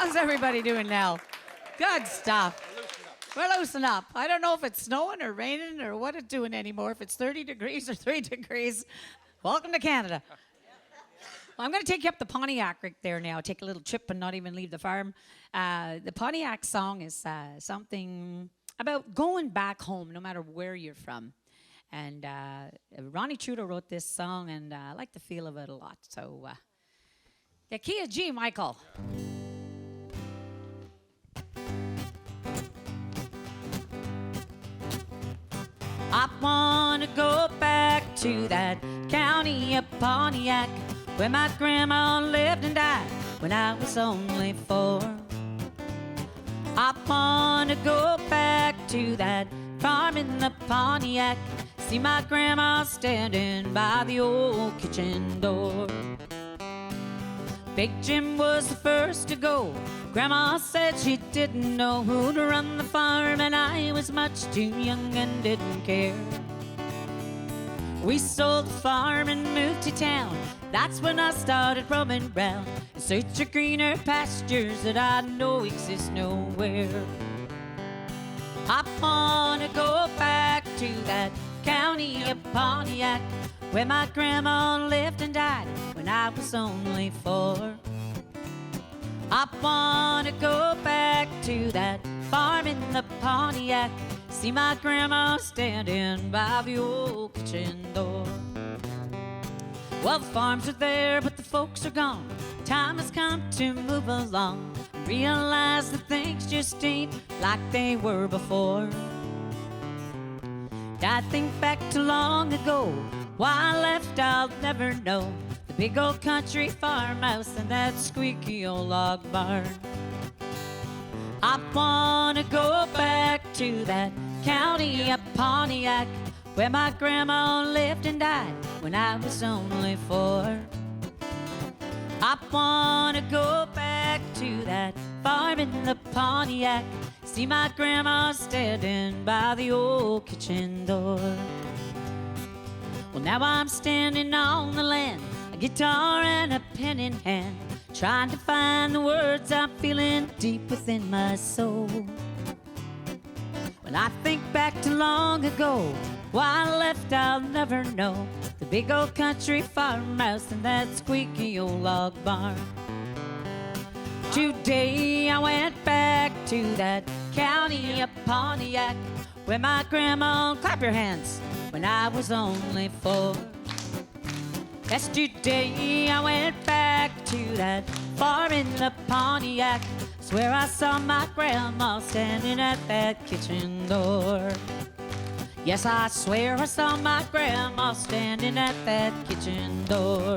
How's everybody doing now? Good stuff. We're loosen up. I don't know if it's snowing or raining or what it's doing anymore, if it's 30 degrees or 3 degrees. Welcome to Canada. Well, I'm going to take you up the Pontiac right there now, take a little trip and not even leave the farm. The Pontiac song is something about going back home, no matter where you're from. And Ronnie Trudeau wrote this song, and I like the feel of it a lot. So, the key is G, Michael. I want to go back to that county of Pontiac, where my grandma lived and died when I was only 4. I want to go back to that farm in the Pontiac, see my grandma standing by the old kitchen door. Big Jim was the first to go. Grandma said she didn't know who to run the farm, and I was much too young and didn't care. We sold the farm and moved to town. That's when I started roaming round in search of greener pastures that I know exist nowhere. I wanna go back to that county of Pontiac, where my grandma lived and died when I was only 4. I wanna go back to that farm in the Pontiac, see my grandma standing by the old kitchen door. Well, the farms are there, but the folks are gone. Time has come to move along and realize that things just ain't like they were before. I think back to long ago, why I left I'll never know. The big old country farmhouse and that squeaky old log barn. I wanna go back to that county of Pontiac, where my grandma lived and died when I was only 4. I wanna go back to that farm in the Pontiac, see my grandma standing by the old kitchen door. Well, now I'm standing on the land, a guitar and a pen in hand, trying to find the words I'm feeling deep within my soul. When I think back to long ago, why I left I'll never know. The big old country farmhouse and that squeaky old log barn. Today I went back to that county of Pontiac, where my grandma, clap your hands, when I was only 4. Yesterday I went back to that farm in the Pontiac, swear I saw my grandma standing at that kitchen door. Yes, I swear I saw my grandma standing at that kitchen door.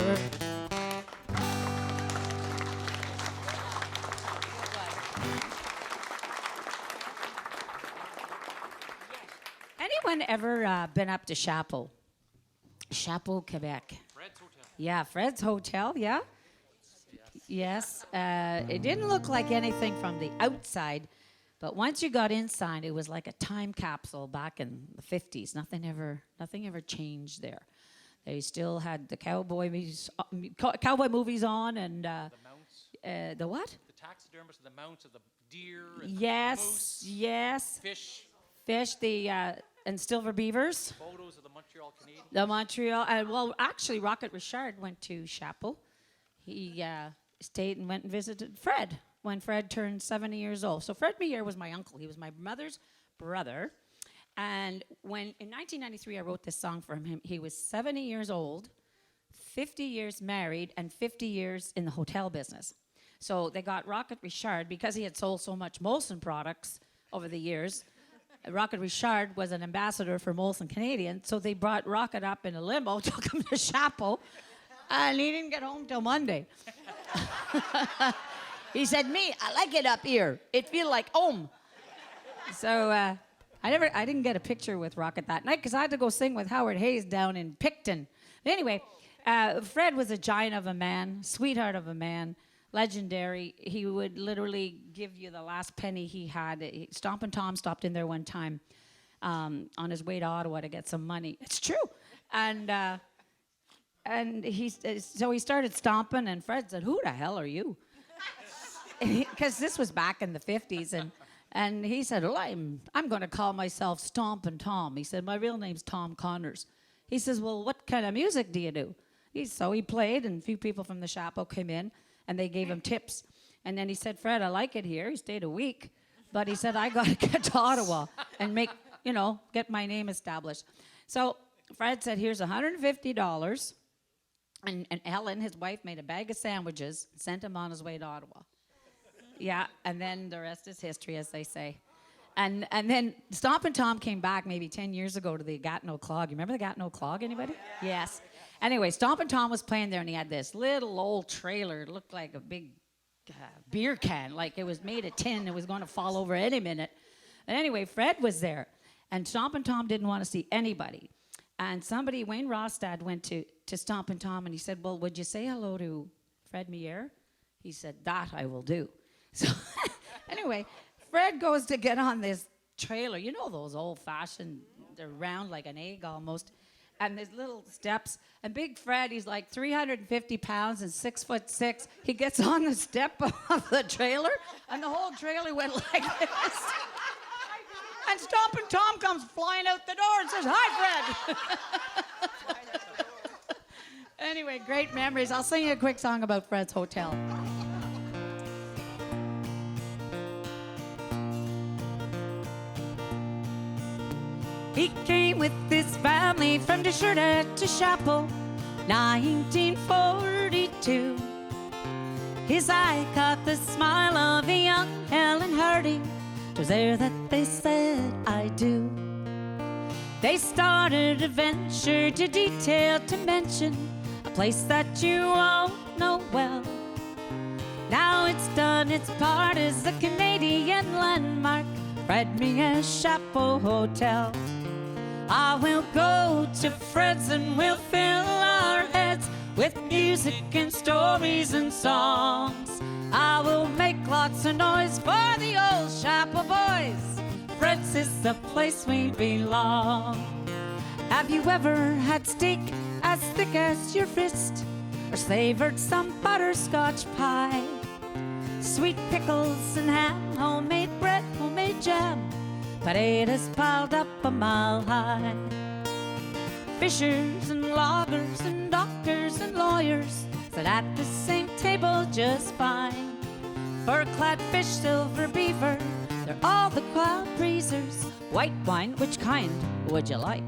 Anyone ever been up to Chapeau? Chapeau, Quebec. Fred's Hotel. Yeah, Fred's Hotel, yeah? Yes. It didn't look like anything from the outside, but once you got inside, it was like a time capsule back in the 50s. Nothing ever changed there. They still had the cowboy movies on, and The mounts. the what? The taxidermists, the mounts of the deer. And Yes, the moose, yes. Fish. The and silver beavers. Photos of the Montreal Canadiens. The Montreal, well, actually, Rocket Richard went to Chapeau. He stayed and went and visited Fred when Fred turned 70 years old. So Fred Meyer was my uncle. He was my mother's brother. And when, in 1993, I wrote this song for him, he was 70 years old, 50 years married, and 50 years in the hotel business. So they got Rocket Richard, because he had sold so much Molson products over the years. Rocket Richard was an ambassador for Molson Canadian, so they brought Rocket up in a limo, took him to Chapeau, and he didn't get home till Monday. He said, "Me, I like it up here. It feel like home." So I didn't get a picture with Rocket that night because I had to go sing with Howard Hayes down in Picton. But anyway, Fred was a giant of a man, sweetheart of a man. Legendary. He would literally give you the last penny he had. Stompin' Tom stopped in there one time on his way to Ottawa to get some money. It's true. And he started stomping, and Fred said, "Who the hell are you?" because this was back in the 50s, and he said, well, I'm going to call myself Stompin' Tom. He said, my real name's Tom Connors. He says, well, what kind of music do you do? So he played, and a few people from the Chapeau came in, and they gave him tips. And then he said, Fred, I like it here. He stayed a week. But he said, I got to get to Ottawa and get my name established. So Fred said, here's $150. And Ellen, his wife, made a bag of sandwiches and sent him on his way to Ottawa. Yeah, and then the rest is history, as they say. And then Stompin' Tom came back maybe 10 years ago to the Gatineau Clog. You remember the Gatineau Clog, anybody? Yes. Anyway, Stompin' Tom was playing there, and he had this little old trailer. It looked like a big beer can, like it was made of tin. It was going to fall over any minute. And anyway, Fred was there, and Stompin' Tom didn't want to see anybody. And Wayne Rostad, went to Stompin' Tom, and he said, well, would you say hello to Fred Mier? He said, that I will do. So anyway, Fred goes to get on this trailer. You know those old-fashioned, they're round like an egg almost. And there's little steps. And Big Fred, he's like 350 pounds and 6'6". He gets on the step of the trailer, and the whole trailer went like this. And Stompin' Tom comes flying out the door and says, hi, Fred. Anyway, great memories. I'll sing you a quick song about Fred's Hotel. He came with his family from Deschutes to Chapeau, 1942. His eye caught the smile of a young Helen Hardy. 'Twas there that they said, I do. They started a venture to detail, to mention a place that you all know well. Now it's done its part as a Canadian landmark, Fred Mier's Chapeau Hotel. I will go to Fred's and we'll fill our heads with music and stories and songs. I will make lots of noise for the old Chapeau boys. Fred's is the place we belong. Have you ever had steak as thick as your fist, or savored some butterscotch pie? Sweet pickles and ham, homemade bread, homemade jam, potatoes piled up a mile high. Fishers and loggers and doctors and lawyers sat at the same table just fine. Fur-clad fish, silver beaver, they're all the crowd pleasers. White wine, which kind would you like?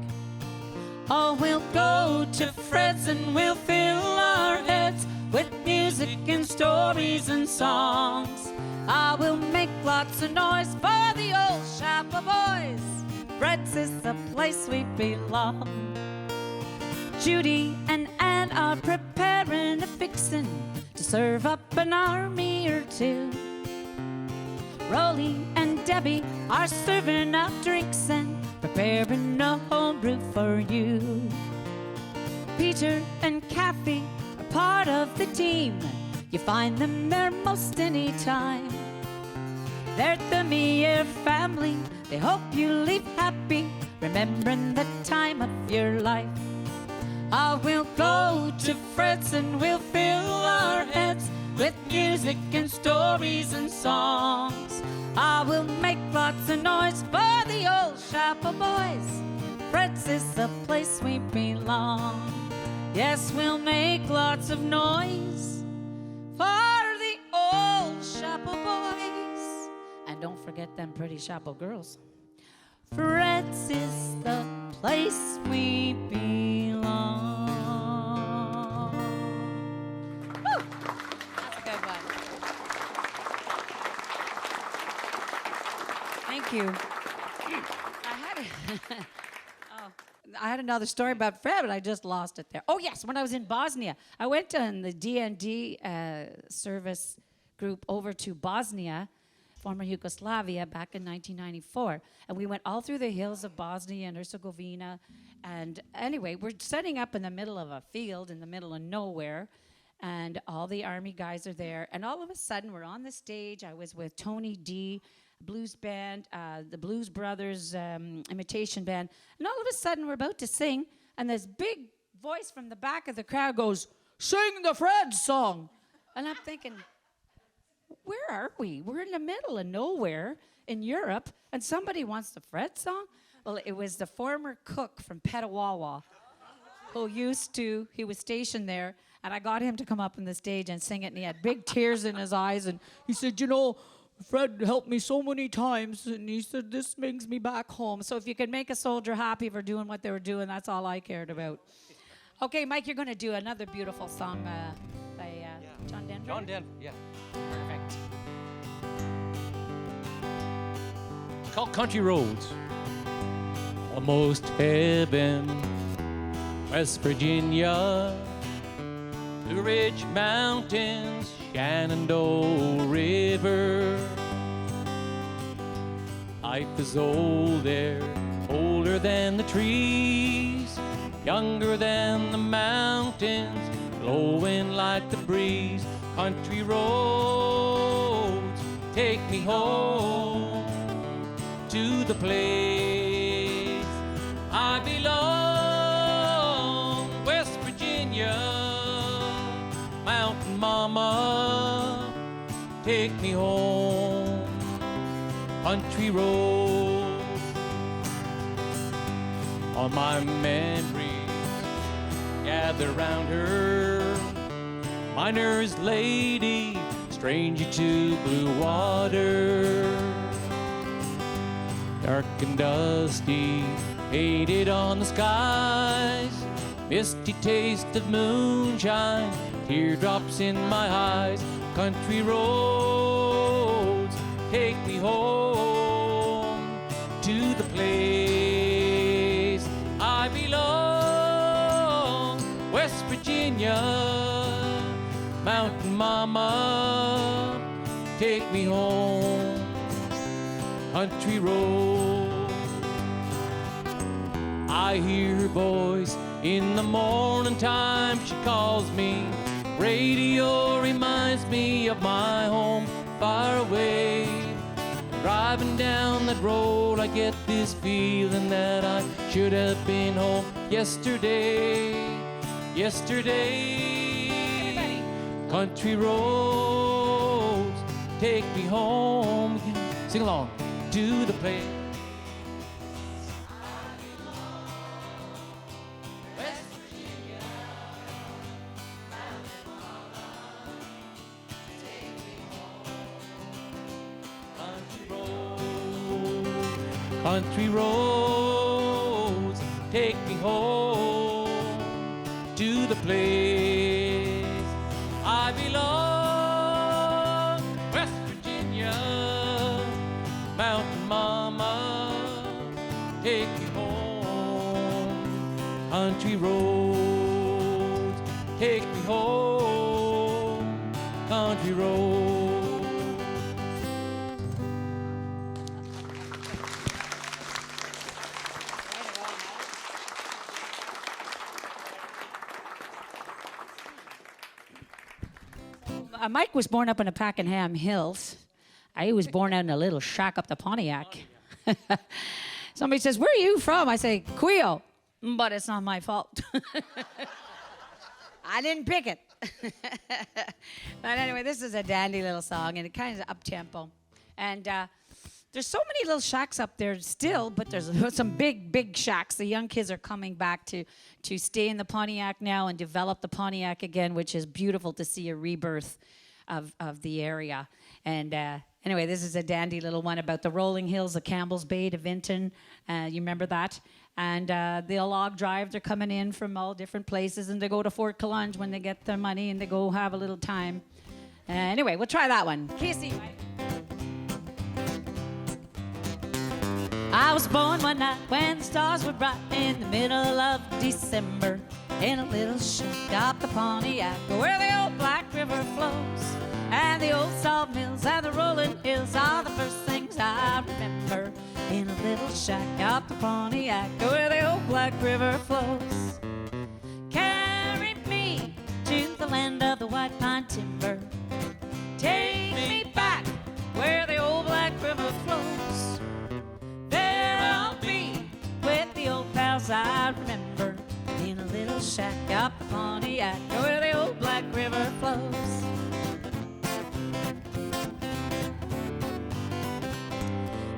Oh, we'll go to Fred's and we'll fill our heads with music and stories and songs. I will make lots of noise for the old Chapeau boys. Fred's is the place we belong. Judy and Ann are preparing a fixin' to serve up an army or two. Rolly and Debbie are serving up drinks and preparing a homebrew for you. Peter and Kathy are part of the team. You find them there most any time. They're the Mier family. They hope you leave happy, remembering the time of your life. I will go to Fred's and we'll fill our heads with music and stories and songs. I will make lots of noise for the old Chapeau boys. Fred's is the place we belong. Yes, we'll make lots of noise for the old Chapeau boys. And don't forget them pretty Chapeau girls. Fred's is the place we belong. Woo! That's a good one. Thank you. I had another story about Fred, but I just lost it there. Oh, yes, when I was in Bosnia, I went on the DND service group over to Bosnia, former Yugoslavia, back in 1994. And we went all through the hills of Bosnia and Herzegovina. And anyway, we're setting up in the middle of a field, in the middle of nowhere. And all the Army guys are there. And all of a sudden, we're on the stage. I was with Tony D., blues band, the Blues Brothers imitation band. And all of a sudden, we're about to sing. And this big voice from the back of the crowd goes, "Sing the Fred song." And I'm thinking, where are we? We're in the middle of nowhere in Europe, and somebody wants the Fred song? Well, it was the former cook from Petawawa who he was stationed there, and I got him to come up on the stage and sing it, and he had big tears in his eyes, and he said, Fred helped me so many times, and he said, this brings me back home. So if you could make a soldier happy for doing what they were doing, that's all I cared about. Okay, Mike, you're going to do another beautiful song by John Denver? John Denver, yeah. Perfect. It's called Country Roads. Almost heaven, West Virginia, Blue Ridge Mountains, Shenandoah River. Life is old there, older than the trees, younger than the mountains, blowing like the breeze. Country roads take me home to the place I belong. West Virginia, Mountain Mama, take me home. Country road. All my memories gather round her. Miner's lady, stranger to blue water. Dark and dusty, faded on the skies. Misty taste of moonshine, teardrops in my eyes. Country roads take me home to the place I belong. West Virginia, Mountain Mama, take me home. Country road. I hear her voice in the morning time. She calls me. Radio reminds me of my home far away. Driving down that road, I get this feeling that I should have been home yesterday. Yesterday. Country roads take me home. Sing along. To the place. West Virginia, take me home. Country roads take me home to the place I belong. West Virginia, Mountain Mama, take me home. Country roads, take me home. Country roads. Mike was born up in the Pakenham Hills. I was born out in a little shack up the Pontiac. Somebody says, where are you from? I say, Queo. But it's not my fault. I didn't pick it. But anyway, this is a dandy little song, and it kind of up-tempo. And there's so many little shacks up there still, but there's some big, big shacks. The young kids are coming back to stay in the Pontiac now and develop the Pontiac again, which is beautiful to see a rebirth of the area. And anyway, this is a dandy little one about the rolling hills of Campbell's Bay to Vinton. You remember that? And the log drive, they're coming in from all different places, and they go to Fort Collonge when they get their money, and they go have a little time. Anyway, we'll try that one. Casey, right? I was born one night when the stars were bright in the middle of December, in a little shack up the Pontiac, where the old Black River flows, and the old salt mills and the rolling hills are the first things I remember. In a little shack up the Pontiac, where the old Black River flows. Carry me to the land of the white pine timber. Take me back where the old Black River flows. There I'll be with the old pals I remember. In a little shack up the Pontiac, where the old Black River flows.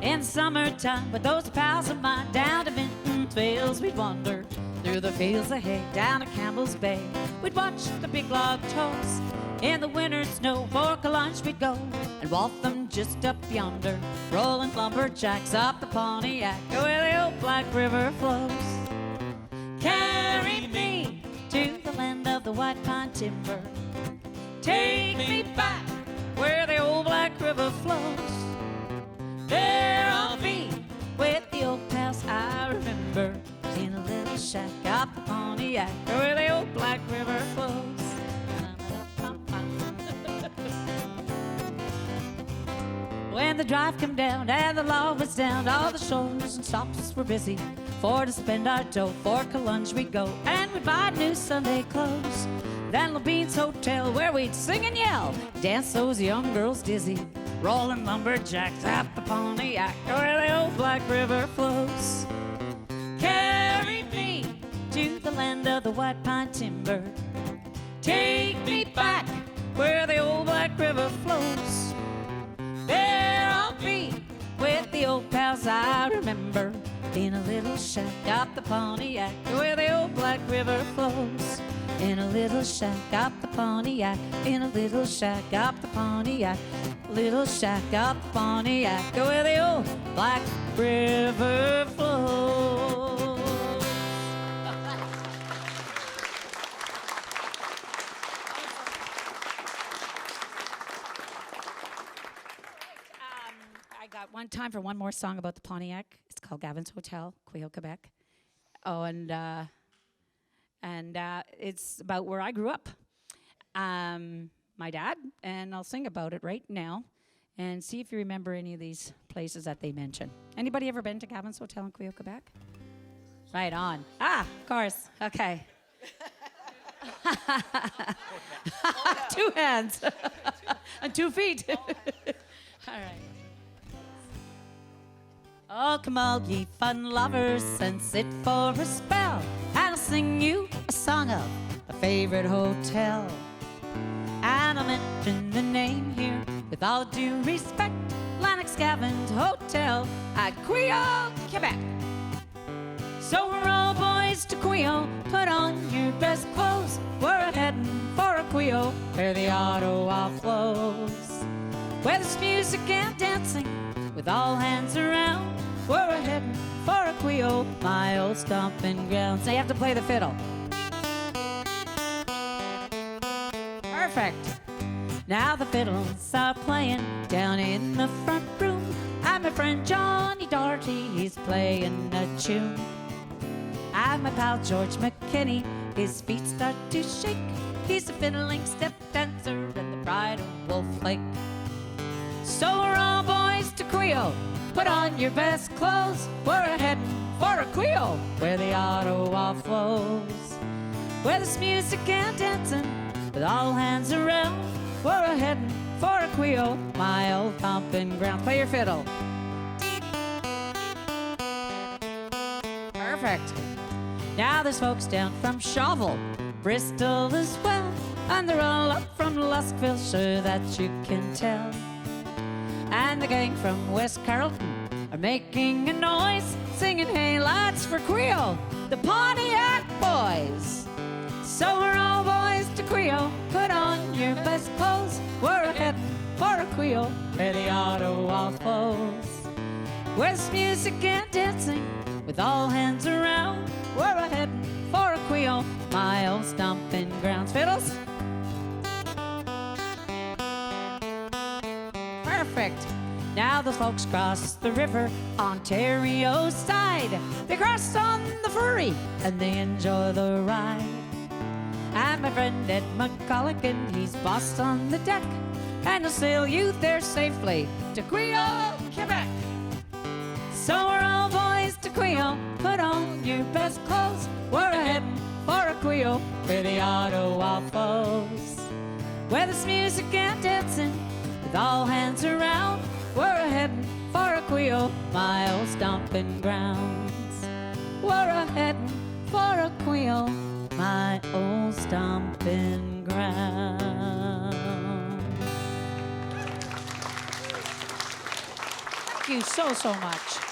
In summertime, with those pals of mine, down to Vinton's Vales we'd wander. Through the fields of hay, down to Campbell's Bay, we'd watch the big log toast. In the winter snow, for lunch we'd go, and walk them just up yonder, rolling lumberjacks up the Pontiac, where the old Black River flows. Carry me to the land of the white pine timber. Take me back where the old Black River flows. There I'll be with the old pals I remember, in a little shack up the Pontiac, where the old Black River flows. When the drive come down and the law was down, all the shores and stops were busy. For to spend our dough, for lunch we'd go, and we'd buy new Sunday clothes. Then Levine's Hotel, where we'd sing and yell, dance those young girls dizzy, rolling lumberjacks up the Pontiac, where the old Black River flows. Carry me to the land of the white pine timber. Take me back where the old Black River flows. There I'll be with the old pals I remember, in a little shack up the Pontiac, where the old Black River flows. In a little shack up the Pontiac, in a little shack up the Pontiac, little shack up the Pontiac, where the old Black River flows. I got one time for one more song about the Pontiac. It's called Gavin's Hotel, Quebec. Oh, and it's about where I grew up. My dad, and I'll sing about it right now and see if you remember any of these places that they mention. Anybody ever been to Gavin's Hotel in Quebec? Right on. Ah, of course. Okay. 2 hands and 2 feet. All right. Oh, come all ye fun lovers and sit for a spell, and I'll sing you a song of a favorite hotel. And I'll mention the name here with all due respect, Lennox Gavin's Hotel at Queo, Quebec. So we're all boys to Queo, put on your best clothes. We're heading for a Queo where the Ottawa flows, where there's music and dancing with all hands around. We're heading for a Queo, my old stomping grounds. They have to play the fiddle. Perfect. Now the fiddles are playing down in the front room, and my friend Johnny Doherty, he's playing a tune. And my pal George McKinney, his feet start to shake. He's a fiddling step dancer and the pride of Wolf Lake. So we're all boys to Queo, put on your best clothes. We're heading for a Queo where the Ottawa flows, where there's music and dancing with all hands around. We're heading for a Queo, my old stomping ground. Play your fiddle. Perfect. Now there's folks down from Shawville, Bristol as well, and they're all up from Luskville, sure that you can tell. And the gang from West Carleton are making a noise, singing hey lads for Queo, the Pontiac boys. So we're all boys to Queo, put on your best clothes. We're heading for a Queo where the Ottawa flows, where there's music and dancing with all hands around. We're heading for a Queo, my old stomping grounds. Fiddles. Perfect. Now the folks cross the river, Ontario side. They cross on the ferry and they enjoy the ride. And my friend Ed McColligan, he's boss on the deck, and he'll sail you there safely to Queo, Quebec. So we're all boys to Queo, put on your best clothes. We're heading for a Queo where the Ottawa flows, where there's music and dancing with all hands around. We're heading for a Queo, my old stomping grounds. We're heading for a Queo, my old stomping grounds. Thank you so, so much.